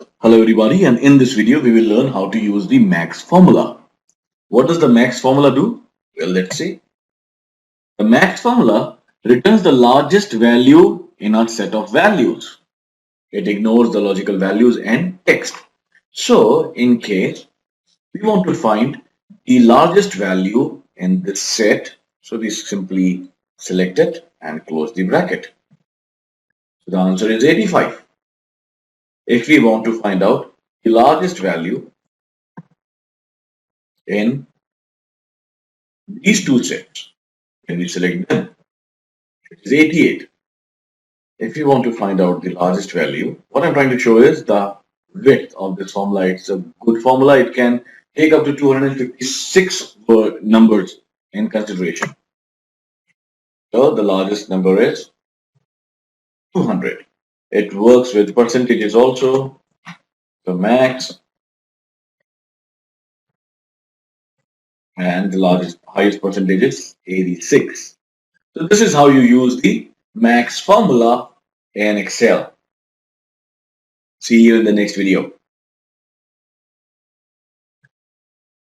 Hello everybody, and in this video we will learn how to use the max formula. What does the max formula do? Well, let's see. The max formula returns the largest value in our set of values. It ignores the logical values and text. So in case we want to find the largest value in this set, so we simply select it and close the bracket. So the answer is 85. If we want to find out the largest value in these two sets, when we select them, it is 88. If you want to find out the largest value, what I'm trying to show is the width of this formula. It's a good formula. It can take up to 256 numbers in consideration. So the largest number is 200. It works with percentages also. The max and the highest percentage is 86. So this is how you use the max formula in Excel. See you in the next video.